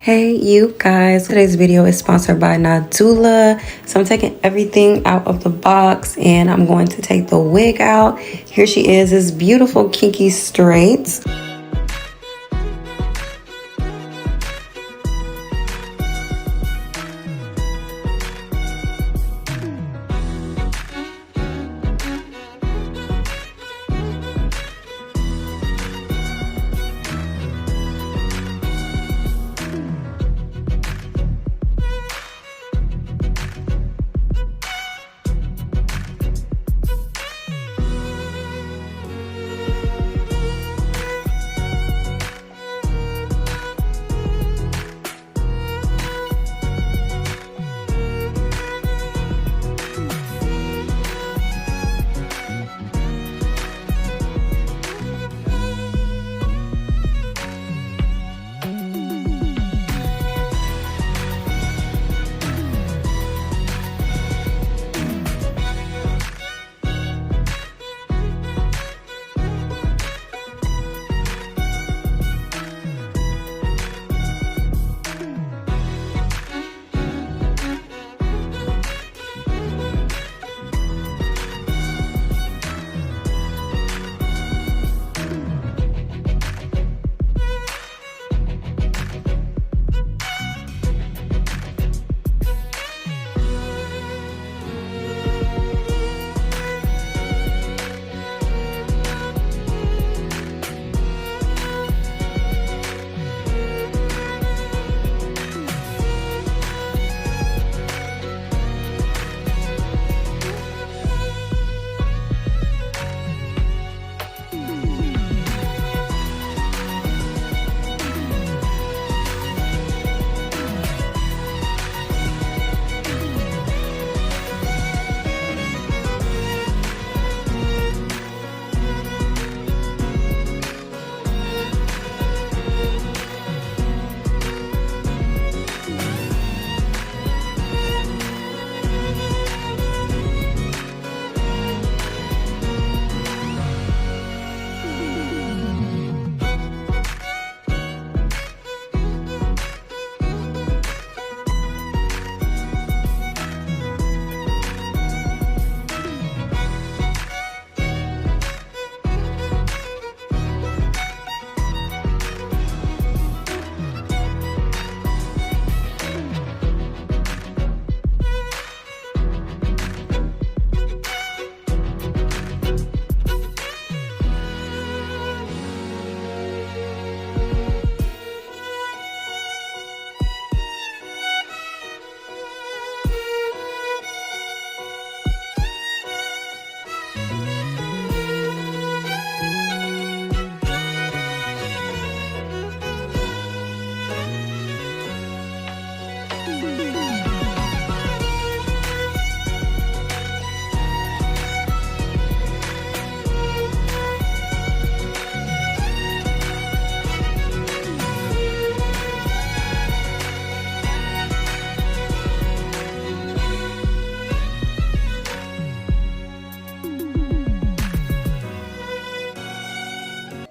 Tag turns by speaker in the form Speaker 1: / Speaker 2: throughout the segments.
Speaker 1: Hey you guys, today's video is sponsored by Nadula. So I'm taking everything out of the box and I'm going to take the wig out. Here she is, this beautiful kinky straights.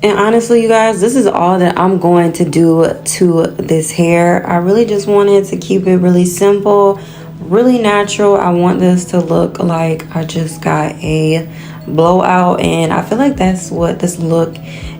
Speaker 1: And honestly, you guys, this is all that I'm going to do to this hair. I really just wanted to keep it really simple, really natural. I want this to look like I just got a blowout, and I feel like that's what this look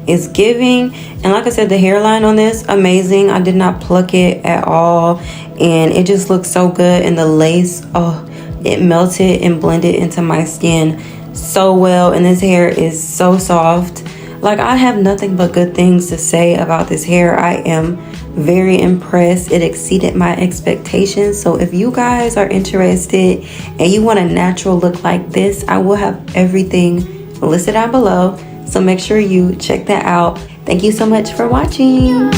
Speaker 1: is giving. And like I said, the hairline on this, amazing. I did not pluck it at all, and it just looks so good. And the lace, oh, it melted and blended into my skin so well. And this hair is so soft. Like, I have nothing but good things to say about this hair. I am very impressed. It exceeded my expectations. So if you guys are interested and you want a natural look like this, I will have everything listed down below. So make sure you check that out. Thank you so much for watching.